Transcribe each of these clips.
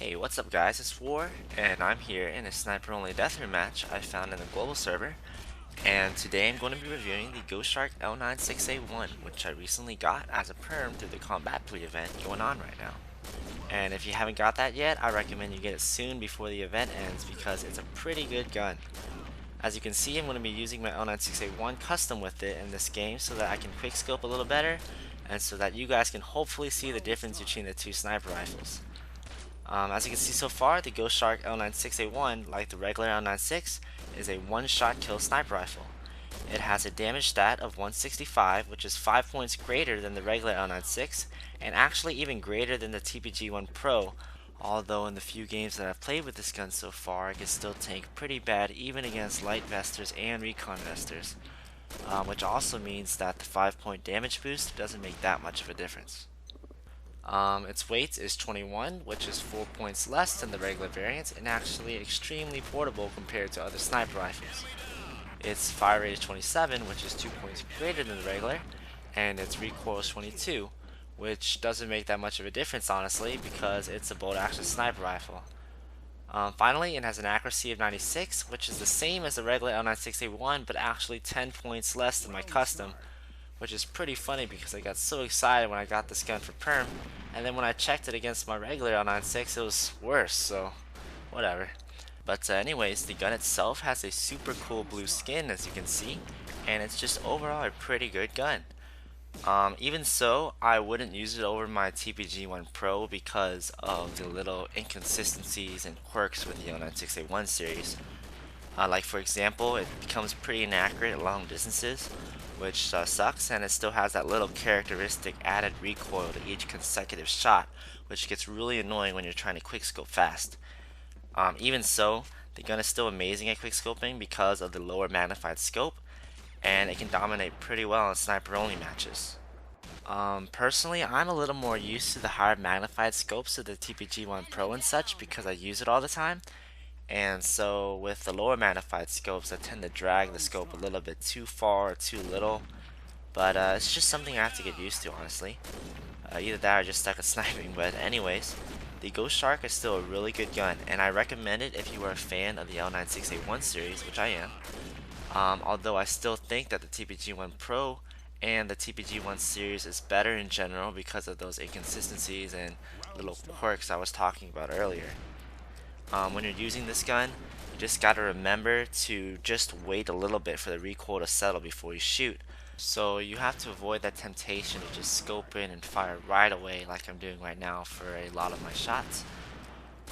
Hey, what's up guys? It's War, and I'm here in a sniper-only deathmatch match I found in the global server. And today I'm going to be reviewing the Ghost Shark L96A1, which I recently got as a perm through the Combatpoly event going on right now. And if you haven't got that yet, I recommend you get it soon before the event ends because it's a pretty good gun. As you can see, I'm going to be using my L96A1 custom with it in this game so that I can quickscope a little better, and so that you guys can hopefully see the difference between the two sniper rifles. As you can see so far, the Ghost Shark L96A1, like the regular L96, is a one-shot kill sniper rifle. It has a damage stat of 165, which is 5 points greater than the regular L96, and actually even greater than the TPG-1 Pro, although in the few games that I've played with this gun so far, it can still tank pretty bad even against light vesters and recon vesters, which also means that the 5-point damage boost doesn't make that much of a difference. Its weight is 21, which is 4 points less than the regular variant, and actually extremely portable compared to other sniper rifles. Its fire rate is 27, which is 2 points greater than the regular, and its recoil is 22, which doesn't make that much of a difference honestly, because it's a bolt action sniper rifle. Finally, it has an accuracy of 96, which is the same as the regular L96A1, but actually 10 points less than my custom, which is pretty funny because I got so excited when I got this gun for perm, and then when I checked it against my regular L96, it was worse, so whatever. But anyways, the gun itself has a super cool blue skin, as you can see, and it's just overall a pretty good gun. Even so, I wouldn't use it over my TPG-1 Pro because of the little inconsistencies and quirks with the L96A1 series. Like for example, it becomes pretty inaccurate at long distances, which sucks, and it still has that little characteristic added recoil to each consecutive shot, which gets really annoying when you're trying to quickscope fast. Even so, the gun is still amazing at quickscoping because of the lower magnified scope, and it can dominate pretty well in sniper only matches. Personally, I'm a little more used to the higher magnified scopes of the TPG-1 Pro and such because I use it all the time. And so with the lower magnified scopes, I tend to drag the scope a little bit too far or too little. But it's just something I have to get used to, honestly. Either that or just stuck at sniping. But anyways, the Ghost Shark is still a really good gun, and I recommend it if you are a fan of the L96A1 series, which I am. Although I still think that the TPG-1 Pro and the TPG-1 series is better in general because of those inconsistencies and little quirks I was talking about earlier. When you're using this gun, you just gotta remember to just wait a little bit for the recoil to settle before you shoot. So you have to avoid that temptation to just scope in and fire right away like I'm doing right now for a lot of my shots.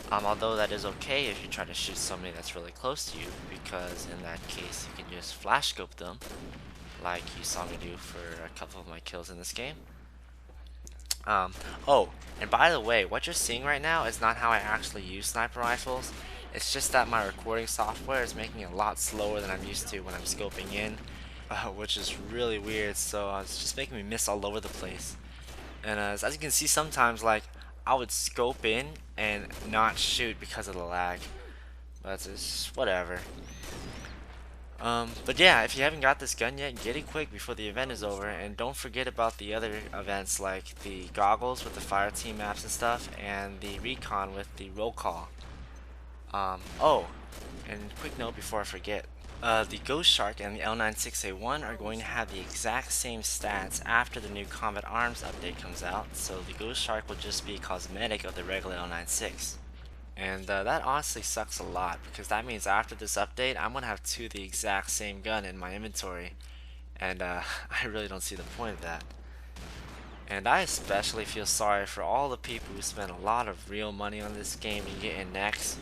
Although that is okay if you try to shoot somebody that's really close to you, because in that case you can just flash scope them, like you saw me do for a couple of my kills in this game. Oh, and by the way, what you're seeing right now is not how I actually use sniper rifles. It's just that my recording software is making it a lot slower than I'm used to when I'm scoping in, which is really weird, so it's just making me miss all over the place. And as you can see, sometimes like I would scope in and not shoot because of the lag, but it's whatever. But yeah, if you haven't got this gun yet, get it quick before the event is over, and don't forget about the other events like the goggles with the fire team maps and stuff, and the recon with the roll call. Oh, and quick note before I forget. The Ghost Shark and the L96A1 are going to have the exact same stats after the new Combat Arms update comes out, so the Ghost Shark will just be cosmetic of the regular L96. And that honestly sucks a lot, because that means after this update, I'm going to have two of the exact same gun in my inventory. And I really don't see the point of that. And I especially feel sorry for all the people who spend a lot of real money on this game and get in next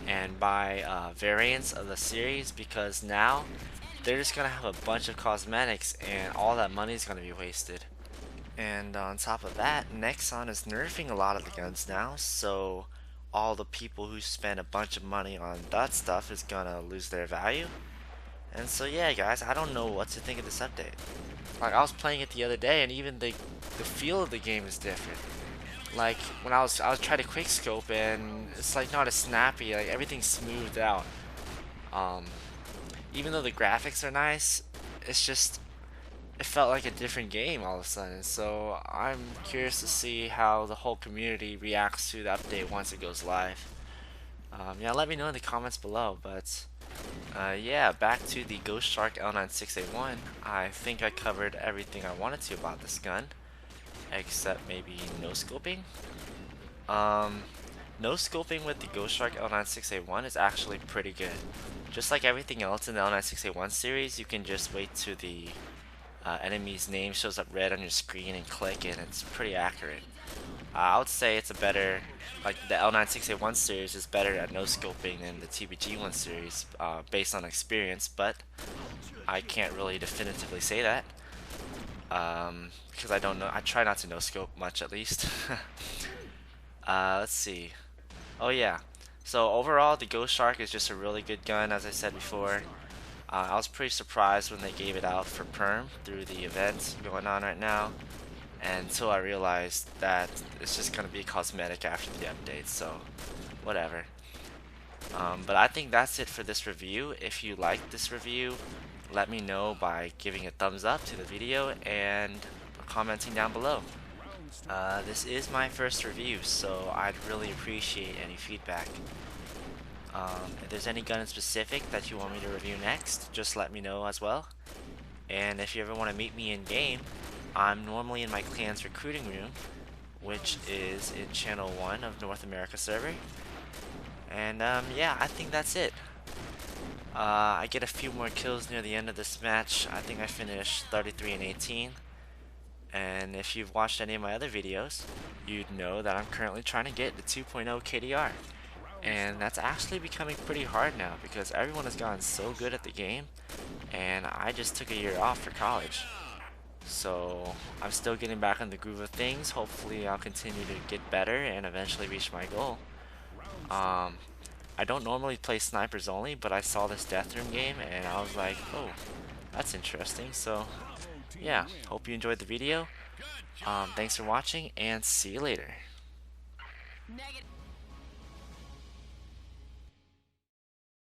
and buy variants of the series, because now they're just going to have a bunch of cosmetics and all that money is going to be wasted. And on top of that, Nexon is nerfing a lot of the guns now, so all the people who spend a bunch of money on that stuff is gonna lose their value. And so yeah guys, I don't know what to think of this update. Like I was playing it the other day, and even the feel of the game is different. Like when I was trying to quick scope, and it's like not as snappy, like everything's smoothed out. Even though the graphics are nice, it's just it felt like a different game all of a sudden. So I'm curious to see how the whole community reacts to the update once it goes live. Yeah, let me know in the comments below. But yeah, back to the Ghost Shark L96A1. I think I covered everything I wanted to about this gun, except maybe no scoping. Um, no scoping with the Ghost Shark L96A1 is actually pretty good. Just like everything else in the L96A1 series, you can just wait till the enemy's name shows up red on your screen and click, and it's pretty accurate. I would say it's a better, like the L96A1 series is better at no scoping than the TBG1 series based on experience, but I can't really definitively say that because I don't know. I try not to no scope much at least. Let's see. Oh yeah. So overall, the Ghost Shark is just a really good gun, as I said before. I was pretty surprised when they gave it out for perm through the event going on right now, until I realized that it's just gonna be cosmetic after the update. So whatever. But I think that's it for this review. If you liked this review, let me know by giving a thumbs up to the video and commenting down below. This is my first review, so I'd really appreciate any feedback. If there's any gun in specific that you want me to review next, just let me know as well. And if you ever want to meet me in game, I'm normally in my clan's recruiting room, which is in Channel 1 of North America server. And yeah, I think that's it. I get a few more kills near the end of this match. I think I finished 33 and 18. And if you've watched any of my other videos, you'd know that I'm currently trying to get the 2.0 KDR. And that's actually becoming pretty hard now because everyone has gotten so good at the game, and I just took a year off for college. So I'm still getting back in the groove of things. Hopefully I'll continue to get better and eventually reach my goal. I don't normally play snipers only, but I saw this death room game and I was like, oh, that's interesting. So yeah, hope you enjoyed the video. Thanks for watching and see you later.